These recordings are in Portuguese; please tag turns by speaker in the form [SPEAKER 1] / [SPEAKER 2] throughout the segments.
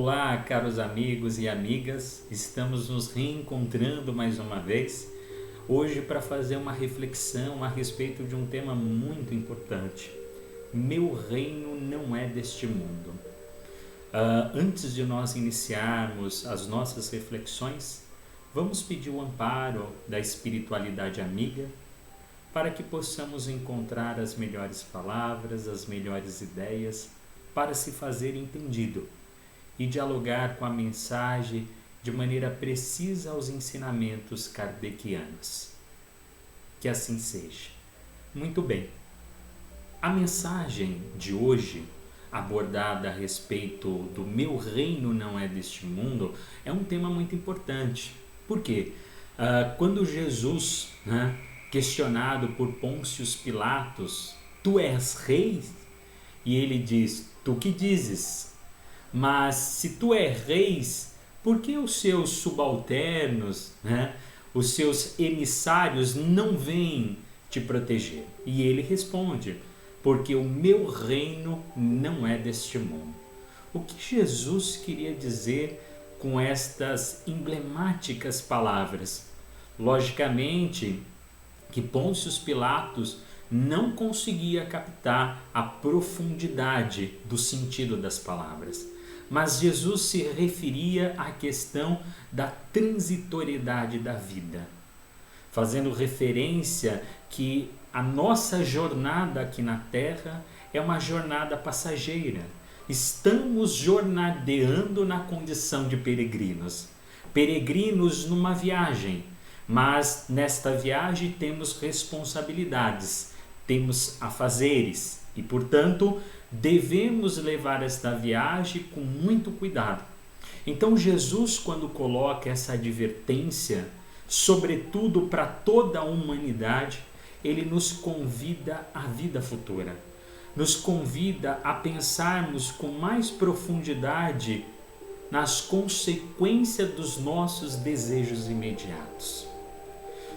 [SPEAKER 1] Olá, caros amigos e amigas, estamos nos reencontrando mais uma vez, hoje para fazer uma reflexão a respeito de um tema muito importante. Meu reino não é deste mundo. Antes de nós iniciarmos as nossas reflexões, vamos pedir o amparo da espiritualidade amiga para que possamos encontrar as melhores palavras, as melhores ideias para se fazer entendido e dialogar com a mensagem de maneira precisa aos ensinamentos kardecianos. Que assim seja. Muito bem. A mensagem de hoje, abordada a respeito do meu reino não é deste mundo, é um tema muito importante. Por quê? Quando Jesus, questionado por Pôncio Pilatos, tu és rei? E ele diz, tu que dizes? Mas se tu és rei, por que os seus subalternos, os seus emissários não vêm te proteger? E ele responde, porque o meu reino não é deste mundo. O que Jesus queria dizer com estas emblemáticas palavras? Logicamente que Pôncio Pilatos não conseguia captar a profundidade do sentido das palavras. Mas Jesus se referia à questão da transitoriedade da vida, fazendo referência que a nossa jornada aqui na Terra é uma jornada passageira. Estamos jornadeando na condição de peregrinos, peregrinos numa viagem, mas nesta viagem temos responsabilidades, temos afazeres e, portanto, devemos levar esta viagem com muito cuidado. Então Jesus, quando coloca essa advertência, sobretudo para toda a humanidade, ele nos convida à vida futura, nos convida a pensarmos com mais profundidade nas consequências dos nossos desejos imediatos.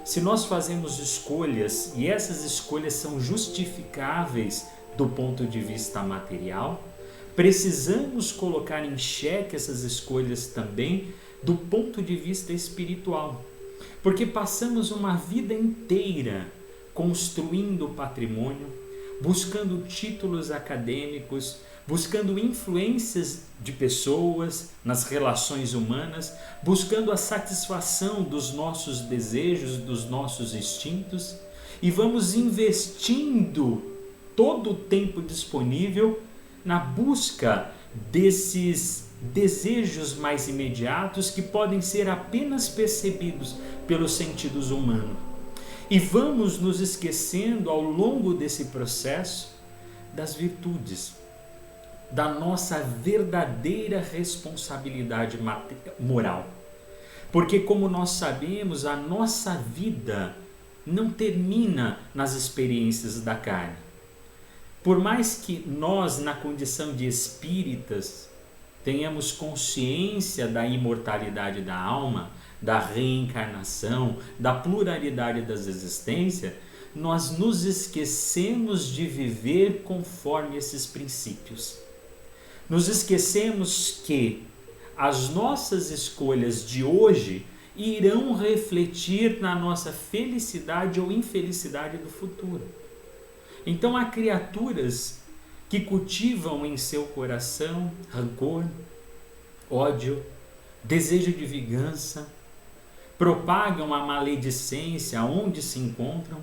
[SPEAKER 1] Se nós fazemos escolhas e essas escolhas são justificáveis do ponto de vista material, precisamos colocar em xeque essas escolhas também do ponto de vista espiritual, porque passamos uma vida inteira construindo patrimônio, buscando títulos acadêmicos, buscando influências de pessoas nas relações humanas, buscando a satisfação dos nossos desejos, dos nossos instintos, e vamos investindo todo o tempo disponível na busca desses desejos mais imediatos que podem ser apenas percebidos pelos sentidos humanos. E vamos nos esquecendo ao longo desse processo das virtudes, da nossa verdadeira responsabilidade moral. Porque, como nós sabemos, a nossa vida não termina nas experiências da carne. Por mais que nós, na condição de espíritas, tenhamos consciência da imortalidade da alma, da reencarnação, da pluralidade das existências, nós nos esquecemos de viver conforme esses princípios. Nos esquecemos que as nossas escolhas de hoje irão refletir na nossa felicidade ou infelicidade do futuro. Então há criaturas que cultivam em seu coração rancor, ódio, desejo de vingança, propagam a maledicência onde se encontram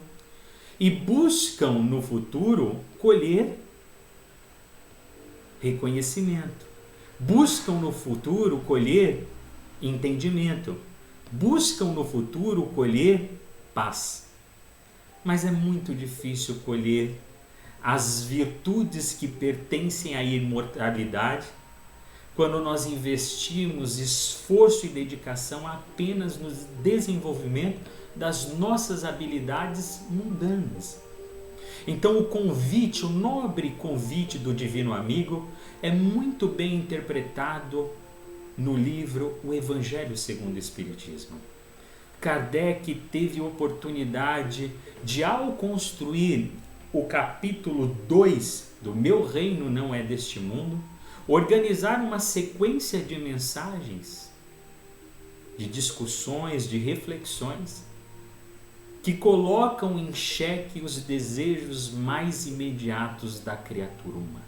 [SPEAKER 1] e buscam no futuro colher reconhecimento, buscam no futuro colher entendimento, buscam no futuro colher paz. Mas é muito difícil colher as virtudes que pertencem à imortalidade quando nós investimos esforço e dedicação apenas no desenvolvimento das nossas habilidades mundanas. Então o convite, o nobre convite do Divino Amigo é muito bem interpretado no livro O Evangelho segundo o Espiritismo. Kardec teve oportunidade de, ao construir o capítulo 2 do Meu Reino Não É Deste Mundo, organizar uma sequência de mensagens, de discussões, de reflexões, que colocam em xeque os desejos mais imediatos da criatura humana.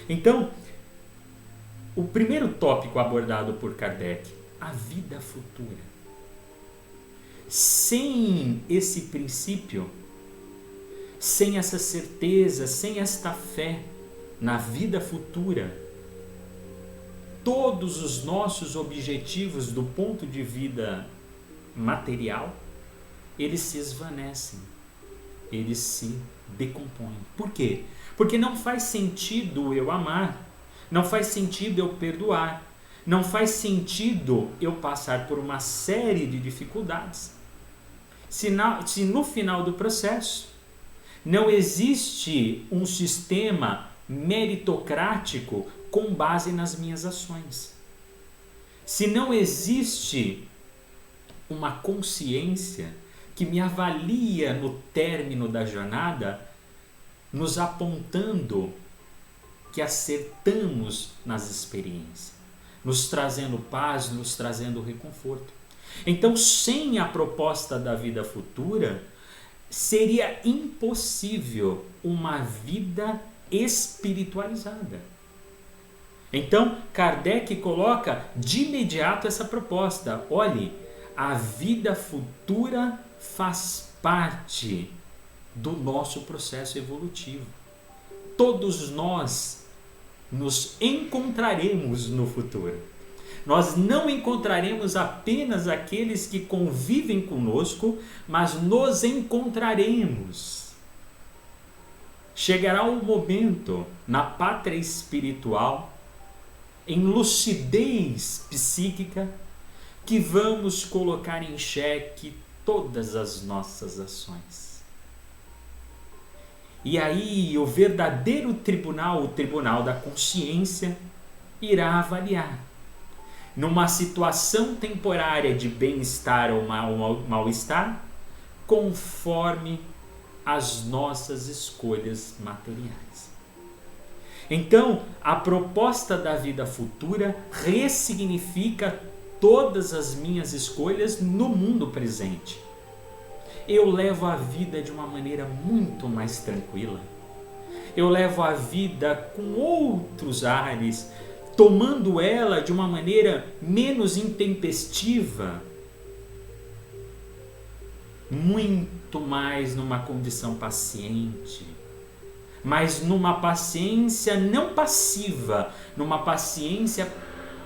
[SPEAKER 1] Então, o primeiro tópico abordado por Kardec, a vida futura. Sem esse princípio, sem essa certeza, sem esta fé na vida futura, todos os nossos objetivos do ponto de vista material, eles se esvanecem, eles se decompõem. Por quê? Porque não faz sentido eu amar, não faz sentido eu perdoar, não faz sentido eu passar por uma série de dificuldades, se no final do processo não existe um sistema meritocrático com base nas minhas ações. Se não existe uma consciência que me avalia no término da jornada, nos apontando que acertamos nas experiências, nos trazendo paz, nos trazendo reconforto. Então, sem a proposta da vida futura, seria impossível uma vida espiritualizada. Então, Kardec coloca de imediato essa proposta. Olhe, a vida futura faz parte do nosso processo evolutivo. Todos nós nos encontraremos no futuro. Nós não encontraremos apenas aqueles que convivem conosco, mas nos encontraremos. Chegará um momento na pátria espiritual, em lucidez psíquica, que vamos colocar em xeque todas as nossas ações. E aí o verdadeiro tribunal, o tribunal da consciência, irá avaliar. Numa situação temporária de bem-estar ou mal-estar, conforme as nossas escolhas materiais. Então, a proposta da vida futura ressignifica todas as minhas escolhas no mundo presente. Eu levo a vida de uma maneira muito mais tranquila. Eu levo a vida com outros ares, tomando ela de uma maneira menos intempestiva, muito mais numa condição paciente, mas numa paciência não passiva, numa paciência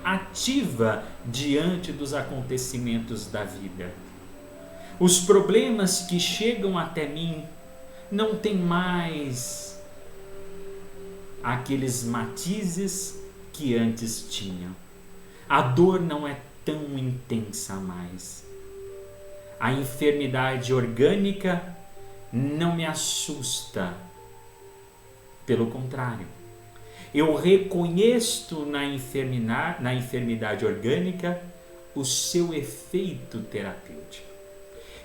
[SPEAKER 1] ativa diante dos acontecimentos da vida. Os problemas que chegam até mim não têm mais aqueles matizes que antes tinham. A dor não é tão intensa mais. A enfermidade orgânica não me assusta. Pelo contrário, eu reconheço na enfermidade orgânica o seu efeito terapêutico.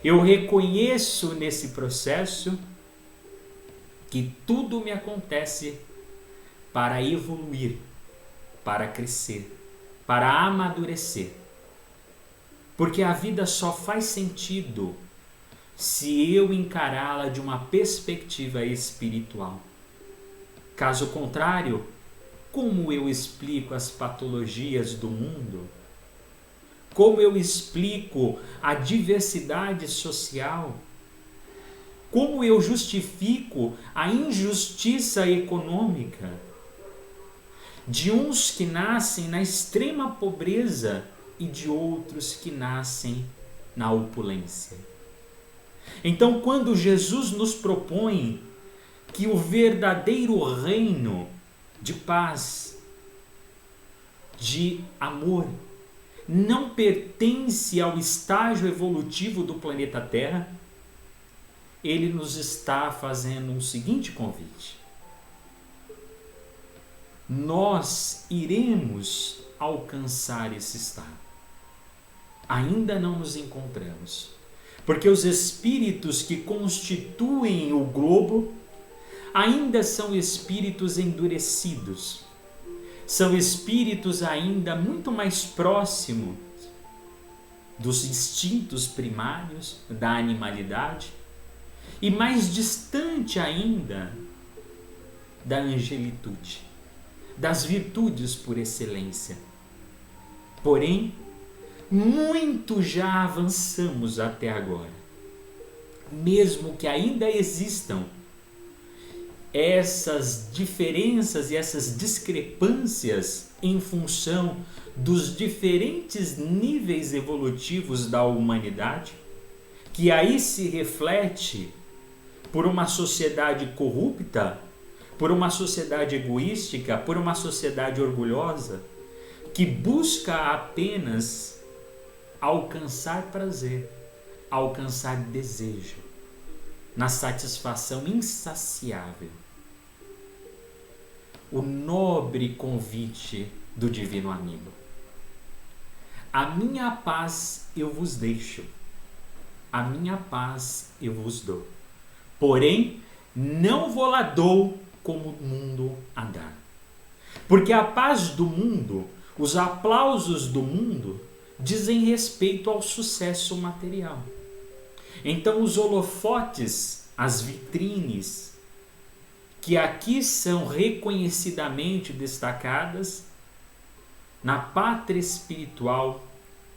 [SPEAKER 1] Eu reconheço nesse processo que tudo me acontece para evoluir, para crescer, para amadurecer. Porque a vida só faz sentido se eu encará-la de uma perspectiva espiritual. Caso contrário, como eu explico as patologias do mundo? Como eu explico a diversidade social? Como eu justifico a injustiça econômica de uns que nascem na extrema pobreza e de outros que nascem na opulência? Então, quando Jesus nos propõe que o verdadeiro reino de paz, de amor, não pertence ao estágio evolutivo do planeta Terra, ele nos está fazendo um seguinte convite. Nós iremos alcançar esse estado. Ainda não nos encontramos, porque os espíritos que constituem o globo ainda são espíritos endurecidos. São espíritos ainda muito mais próximos dos instintos primários da animalidade e mais distante ainda da angelitude, das virtudes por excelência. Porém, muito já avançamos até agora. Mesmo que ainda existam essas diferenças e essas discrepâncias em função dos diferentes níveis evolutivos da humanidade, que aí se reflete por uma sociedade corrupta, por uma sociedade egoística, por uma sociedade orgulhosa, que busca apenas alcançar prazer, alcançar desejo, na satisfação insaciável. O nobre convite do Divino Amigo. A minha paz eu vos deixo, a minha paz eu vos dou. Porém, não vou lá dou como o mundo a dá. Porque a paz do mundo, os aplausos do mundo, dizem respeito ao sucesso material. Então os holofotes, as vitrines, que aqui são reconhecidamente destacadas, na pátria espiritual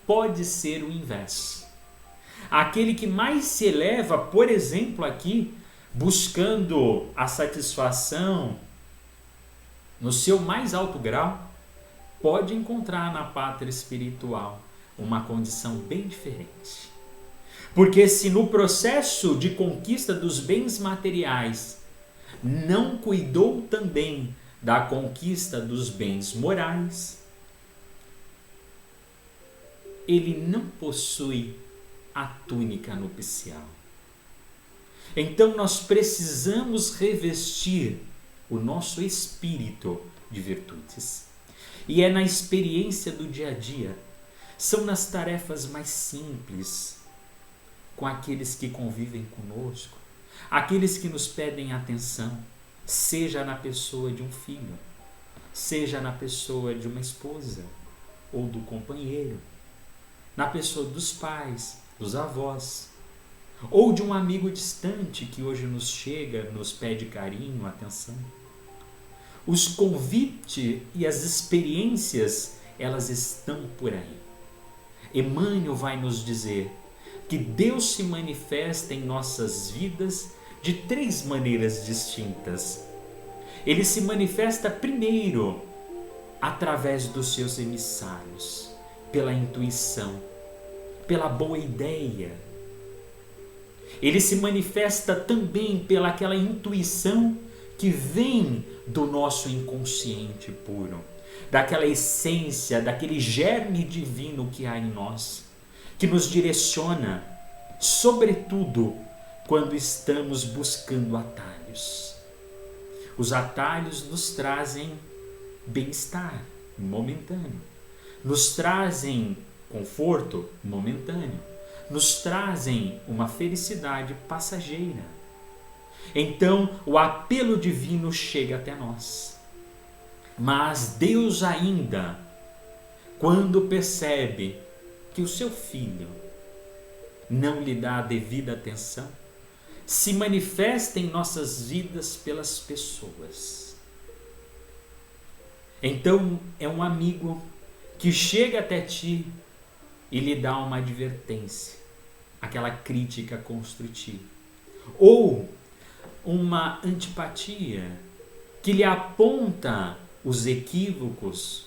[SPEAKER 1] pode ser o inverso. Aquele que mais se eleva, por exemplo, aqui, buscando a satisfação no seu mais alto grau, pode encontrar na pátria espiritual uma condição bem diferente. Porque se no processo de conquista dos bens materiais não cuidou também da conquista dos bens morais, ele não possui a túnica nupcial. Então nós precisamos revestir o nosso espírito de virtudes. E é na experiência do dia a dia, são nas tarefas mais simples, com aqueles que convivem conosco, aqueles que nos pedem atenção, seja na pessoa de um filho, seja na pessoa de uma esposa ou do companheiro, na pessoa dos pais, dos avós, ou de um amigo distante que hoje nos chega, nos pede carinho, atenção. Os convites e as experiências, elas estão por aí. Emmanuel vai nos dizer que Deus se manifesta em nossas vidas de 3 maneiras distintas. Ele se manifesta primeiro através dos seus emissários, pela intuição, pela boa ideia. Ele se manifesta também pela aquela intuição que vem do nosso inconsciente puro, daquela essência, daquele germe divino que há em nós, que nos direciona, sobretudo quando estamos buscando atalhos. Os atalhos nos trazem bem-estar momentâneo, nos trazem conforto momentâneo, nos trazem uma felicidade passageira. Então o apelo divino chega até nós. Mas Deus ainda, quando percebe que o seu filho não lhe dá a devida atenção, se manifesta em nossas vidas pelas pessoas. Então é um amigo que chega até ti e lhe dá uma advertência, aquela crítica construtiva, ou uma antipatia que lhe aponta os equívocos,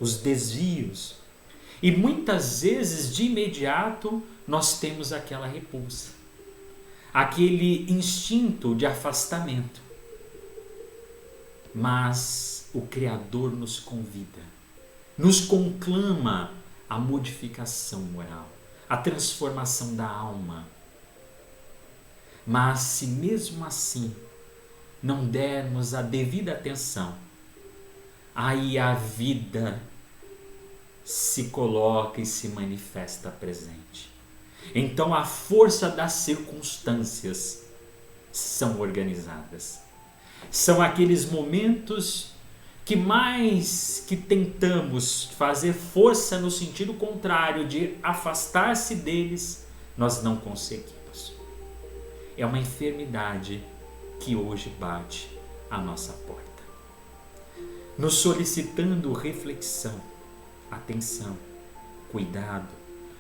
[SPEAKER 1] os desvios, e muitas vezes de imediato nós temos aquela repulsa, aquele instinto de afastamento. Mas o Criador nos convida, nos conclama a modificação moral, a transformação da alma. Mas se mesmo assim não dermos a devida atenção, aí a vida se coloca e se manifesta presente. Então a força das circunstâncias são organizadas. São aqueles momentos que mais que tentamos fazer força no sentido contrário de afastar-se deles, nós não conseguimos. É uma enfermidade que hoje bate à nossa porta, nos solicitando reflexão, atenção, cuidado,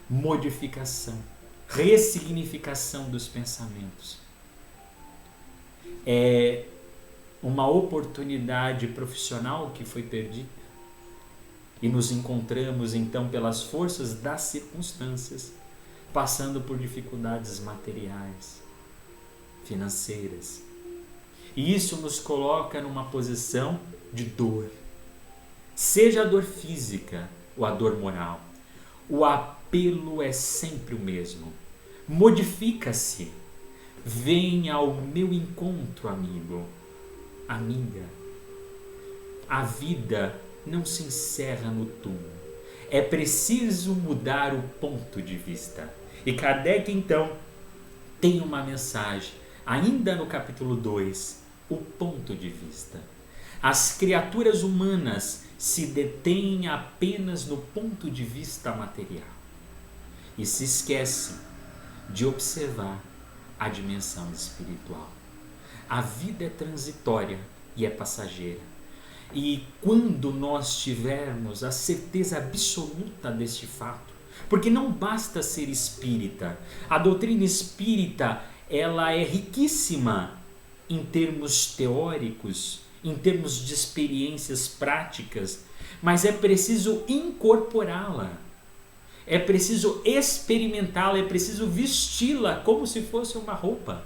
[SPEAKER 1] modificação, ressignificação dos pensamentos. É uma oportunidade profissional que foi perdida e nos encontramos então pelas forças das circunstâncias passando por dificuldades materiais, financeiras, e isso nos coloca numa posição de dor, seja a dor física ou a dor moral. O apelo é sempre o mesmo: modifica-se, venha ao meu encontro, amigo, amiga. A vida não se encerra no túmulo, é preciso mudar o ponto de vista. E Kardec então tem uma mensagem, ainda no capítulo 2, o ponto de vista. As criaturas humanas se detêm apenas no ponto de vista material e se esquecem de observar a dimensão espiritual. A vida é transitória e é passageira. E quando nós tivermos a certeza absoluta deste fato, porque não basta ser espírita, a doutrina espírita ela é riquíssima em termos teóricos, em termos de experiências práticas, mas é preciso incorporá-la, é preciso experimentá-la, é preciso vesti-la como se fosse uma roupa.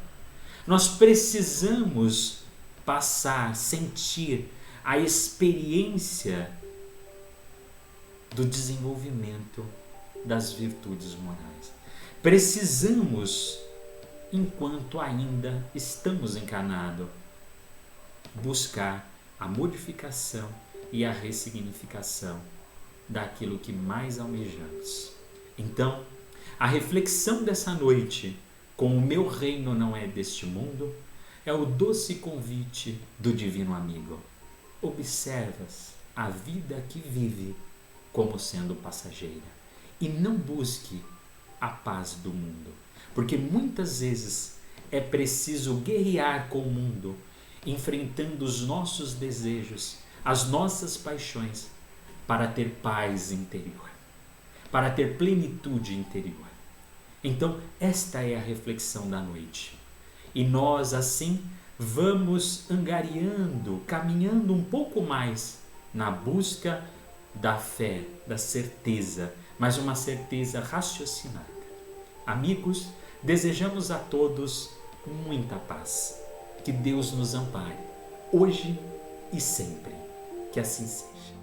[SPEAKER 1] Nós precisamos passar, sentir a experiência do desenvolvimento das virtudes morais. Precisamos, enquanto ainda estamos encarnados, buscar a modificação e a ressignificação daquilo que mais almejamos. Então, a reflexão dessa noite, com o meu reino não é deste mundo, é o doce convite do Divino Amigo. Observas a vida que vive como sendo passageira e não busque a paz do mundo, porque muitas vezes é preciso guerrear com o mundo, enfrentando os nossos desejos, as nossas paixões, para ter paz interior, para ter plenitude interior. Então, esta é a reflexão da noite. E nós, assim, vamos angariando, caminhando um pouco mais na busca da fé, da certeza, mas uma certeza raciocinada. Amigos, desejamos a todos muita paz. Que Deus nos ampare, hoje e sempre. Que assim seja.